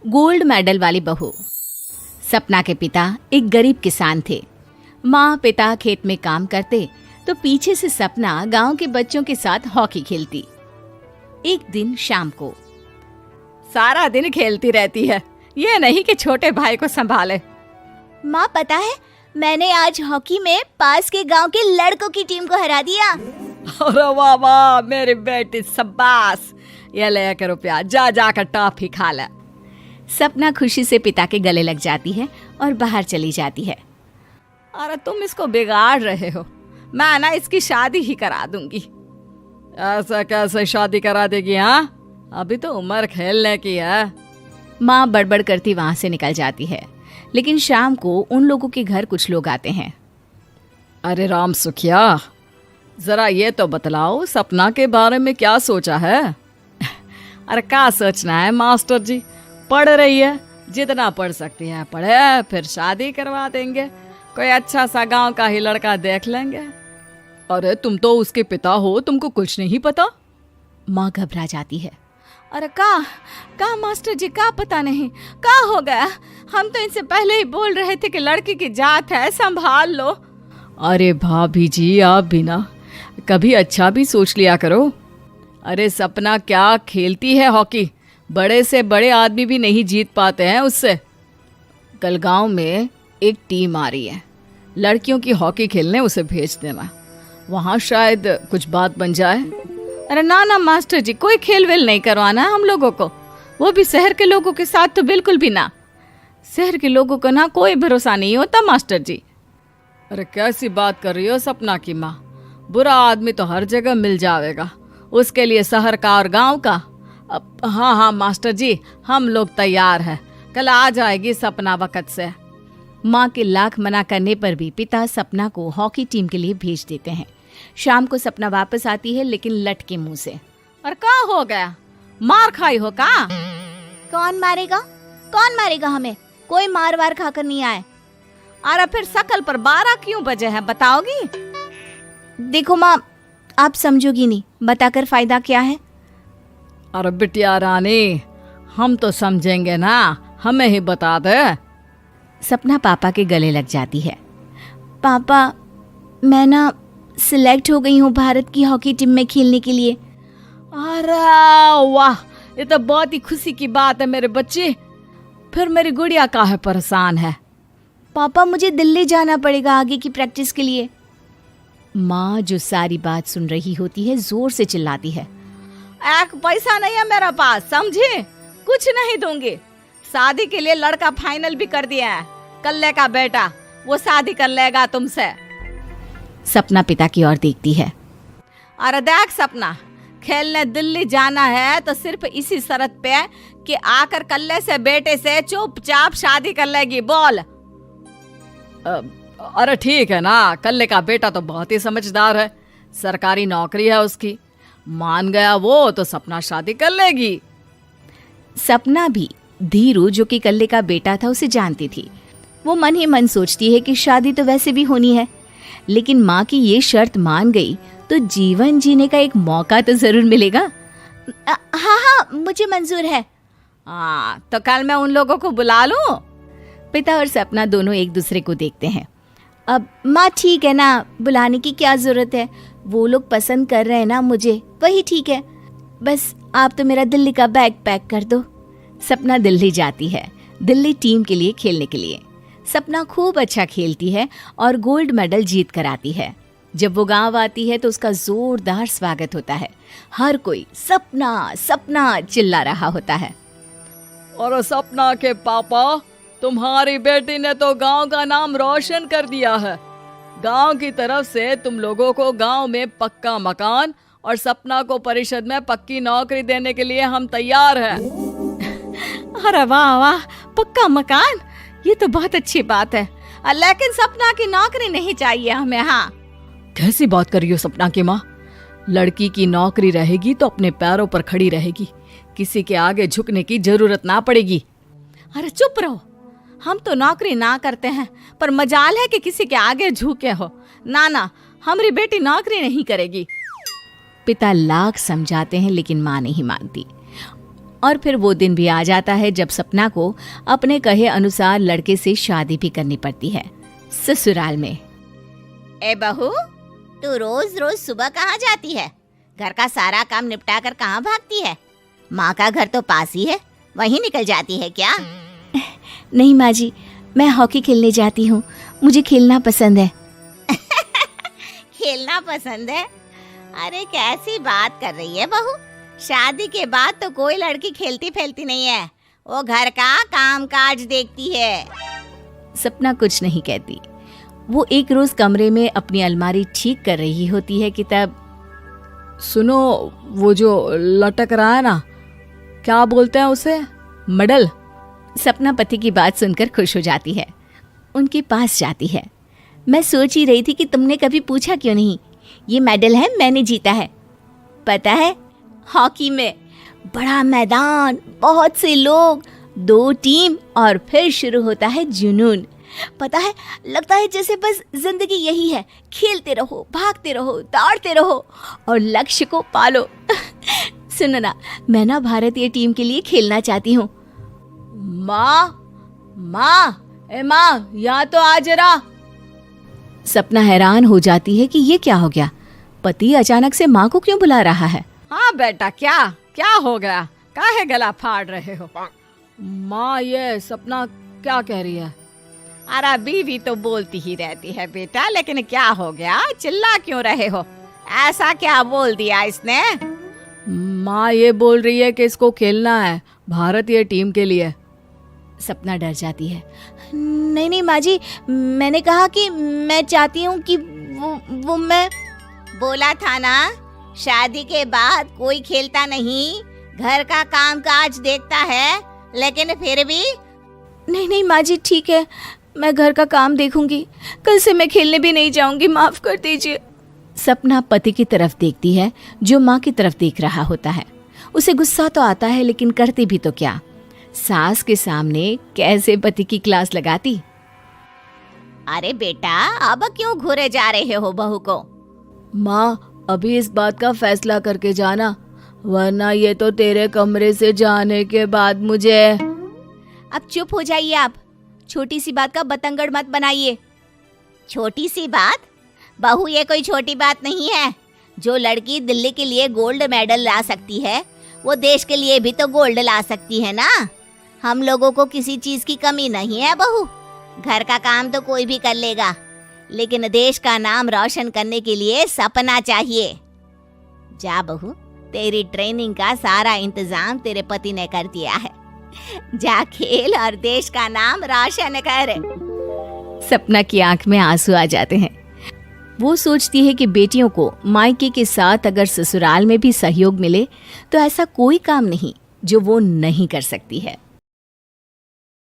Gold medal वाली बहू। सपना के पिता एक गरीब किसान थे। माँ पिता खेत में काम करते तो पीछे से सपना गांव के बच्चों के साथ हॉकी खेलती। एक दिन शाम को, सारा दिन खेलती रहती है, ये नहीं कि छोटे भाई को संभाले। माँ पता है, मैंने आज हॉकी में पास के गांव के लड़कों की टीम को हरा दिया। अरे वाह वाह मेरी बेटी, शाबाश। ये ले कर रुपया, जा जाकर टॉफी खा ले। सपना खुशी से पिता के गले लग जाती है और बाहर चली जाती है। अरे तुम इसको बिगाड़ रहे हो, मैं ना इसकी शादी ही करा दूंगी। ऐसा कैसे शादी करा देगी? हाँ, अभी तो उम्र खेलने की है। माँ बड़बड़ करती वहां से निकल जाती है। लेकिन शाम को उन लोगों के घर कुछ लोग आते हैं। अरे राम सुखिया, जरा ये तो बतलाओ, सपना के बारे में क्या सोचा है? अरे क्या सोचना है मास्टर जी, पढ़ रही है, जितना पढ़ सकती है पढ़े, फिर शादी करवा देंगे, कोई अच्छा सा गांव का ही लड़का देख लेंगे। अरे तुम तो उसके पिता हो, तुमको कुछ नहीं पता? माँ घबरा जाती है। अरे का मास्टर जी, का पता नहीं, का हो गया? हम तो इनसे पहले ही बोल रहे थे कि लड़की की जात है, संभाल लो। अरे भाभी जी, आप भी ना कभी अच्छा भी सोच लिया करो। अरे सपना क्या खेलती है हॉकी, बड़े से बड़े आदमी भी नहीं जीत पाते हैं उससे। कल गांव में एक टीम आ रही है, लड़कियों की हॉकी खेलने उसे भेज देना, वहाँ शायद कुछ बात बन जाए। अरे ना ना मास्टर जी, कोई खेल वेल नहीं करवाना हम लोगों को, वो भी शहर के लोगों के साथ तो बिल्कुल भी ना। शहर के लोगों को ना कोई भरोसा नहीं होता मास्टर जी। अरे कैसी बात कर रही हो सपना की माँ, बुरा आदमी तो हर जगह मिल जाएगा, उसके लिए शहर का और गांव का। हाँ हाँ मास्टर जी, हम लोग तैयार हैं, कल आ जाएगी सपना वक्त से। माँ के लाख मना करने पर भी पिता सपना को हॉकी टीम के लिए भेज देते हैं। शाम को सपना वापस आती है, लेकिन लट के मुंह से। और क्या हो गया, मार खाई हो का? कौन मारेगा हमें? कोई मार वार खाकर नहीं आए। अरे फिर शकल पर 12 क्यों बजे हैं, बताओगी? देखो माँ, आप समझोगी नहीं, बताकर फायदा क्या है? अरे बिटिया रानी, हम तो समझेंगे ना, हमें ही बता दे। सपना पापा के गले लग जाती है। पापा, मैं ना सिलेक्ट हो गई हूँ भारत की हॉकी टीम में खेलने के लिए। अरे वाह, ये तो बहुत ही खुशी की बात है मेरे बच्चे। फिर मेरी गुड़िया काहे परेशान है? पापा, मुझे दिल्ली जाना पड़ेगा आगे की प्रैक्टिस के लिए। माँ जो सारी बात सुन रही होती है, जोर से चिल्लाती है। एक पैसा नहीं है मेरे पास, समझे? कुछ नहीं दूंगी। शादी के लिए लड़का फाइनल भी कर दिया है, कल्ले का बेटा, वो शादी कर लेगा तुमसे। सपना पिता की ओर देखती है। अरे देख सपना, खेलने दिल्ली जाना है तो सिर्फ इसी शर्त पे कि आकर कल्ले से बेटे से चुपचाप शादी कर लेगी, बोल। अरे ठीक है ना, कल्ले का बेटा तो बहुत ही समझदार है, सरकारी नौकरी है उसकी, मान गया वो तो सपना शादी कर लेगी। सपना भी धीरू, जो कि कल्ले का बेटा था, उसे जानती थी। वो मन ही मन सोचती है कि शादी तो वैसे भी होनी है, लेकिन माँ की ये शर्त मान गई तो जीवन जीने का एक मौका तो जरूर मिलेगा। हाँ, मुझे मंजूर है। हाँ, तो कल मैं उन लोगों को बुला लूं? पिता और सपना दोनों एक दूसरे को देखते हैं। अब माँ ठीक है ना, बुलाने की क्या जरूरत है, वो लोग पसंद कर रहे हैं ना मुझे, वही ठीक है। बस आप तो मेरा दिल्ली का बैग पैक कर दो। सपना दिल्ली जाती है, दिल्ली टीम के लिए खेलने के लिए। सपना खूब अच्छा खेलती है और गोल्ड मेडल जीत कर आती है। जब वो गांव आती है तो उसका जोरदार स्वागत होता है। हर कोई सपना सपना चिल्ला रहा होता है। और सपना के पापा, तुम्हारी बेटी ने तो गांव का नाम रोशन कर दिया है। गांव की तरफ से तुम लोगों को गांव में पक्का मकान और सपना को परिषद में पक्की नौकरी देने के लिए हम तैयार हैं। अरे वाह वाह, पक्का मकान, ये तो बहुत अच्छी बात है, लेकिन सपना की नौकरी नहीं चाहिए हमें। हाँ, कैसी बात कर रही हो सपना की माँ? लड़की की नौकरी रहेगी तो अपने पैरों पर खड़ी रहेगी, किसी के आगे झुकने की जरूरत ना पड़ेगी। अरे चुप रहो, हम तो नौकरी ना करते हैं, पर मजाल है कि किसी के आगे झुके हो। ना ना, हमारी बेटी नौकरी नहीं करेगी। पिता लाख समझाते हैं लेकिन माँ नहीं मानती। और फिर वो दिन भी आ जाता है जब सपना को अपने कहे अनुसार लड़के से शादी भी करनी पड़ती है। ससुराल में। ए बहू, तू रोज रोज सुबह कहाँ जाती है? घर का सारा काम निपटा कर कहाँ भागती है? माँ का घर तो पास ही है, वहीं निकल जाती है क्या? नहीं माँ जी, मैं हॉकी खेलने जाती हूँ, मुझे खेलना पसंद है। खेलना पसंद है? अरे कैसी बात कर रही है बहू, शादी के बाद तो कोई लड़की खेलती फैलती नहीं है, वो घर का काम काज देखती है। सपना कुछ नहीं कहती। वो एक रोज कमरे में अपनी अलमारी ठीक कर रही होती है कि तब सुनो, वो जो लटक रहा है ना, क्या बोलते हैं उसे? मेडल। सपना पति की बात सुनकर खुश हो जाती है, उनके पास जाती है। मैं सोच ही रही थी कि तुमने कभी पूछा क्यों नहीं। ये मेडल है, मैंने जीता है, पता है, हॉकी में। बड़ा मैदान, बहुत से लोग, 2 टीम और फिर शुरू होता है जुनून। पता है, लगता है जैसे बस जिंदगी यही है, खेलते रहो, भागते रहो, दौड़ते रहो और लक्ष्य को पालो। सुनो ना, मैं ना भारतीय टीम के लिए खेलना चाहती हूँ। माँ, यहाँ तो आ जरा। सपना हैरान हो जाती है कि ये क्या हो गया, पति अचानक से माँ को क्यों बुला रहा है। हाँ बेटा, क्या हो गया? काहे गला फाड़ रहे हो? माँ, ये सपना क्या कह रही है? अरे बीवी तो बोलती ही रहती है बेटा, लेकिन क्या हो गया, चिल्ला क्यों रहे हो? ऐसा क्या बोल दिया इसने? माँ ये बोल रही है कि इसको खेलना है भारतीय टीम के लिए। सपना डर जाती है। नहीं माँ जी, मैंने कहा कि मैं चाहती हूँ कि वो मैं बोला था ना, शादी के बाद कोई खेलता नहीं, घर का काम काज देखता है, लेकिन फिर भी। नहीं माँ जी, ठीक है, मैं घर का काम देखूंगी, कल से मैं खेलने भी नहीं जाऊंगी, माफ कर दीजिए। सपना पति की तरफ देखती है जो माँ की तरफ देख रहा होता है। उसे गुस्सा तो आता है, लेकिन करती भी तो क्या, सास के सामने कैसे पति की क्लास लगाती। अरे बेटा, अब क्यों घूरे जा रहे हो बहू को? माँ, अभी इस बात का फैसला करके जाना, वरना ये तो तेरे कमरे से जाने के बाद मुझे। अब चुप हो जाइए आप, छोटी सी बात का बतंगड़ मत बनाइए। छोटी सी बात? बहू, ये कोई छोटी बात नहीं है। जो लड़की दिल्ली के लिए गोल्ड मेडल ला सकती है, वो देश के लिए भी तो गोल्ड ला सकती है ना। हम लोगों को किसी चीज की कमी नहीं है बहू, घर का काम तो कोई भी कर लेगा, लेकिन देश का नाम रोशन करने के लिए सपना चाहिए। जा बहू, तेरी ट्रेनिंग का सारा इंतजाम तेरे पति ने कर दिया है, जा खेल और देश का नाम रोशन कर। सपना की आंख में आंसू आ जाते हैं। वो सोचती है कि बेटियों को मायके के साथ अगर ससुराल में भी सहयोग मिले तो ऐसा कोई काम नहीं जो वो नहीं कर सकती है।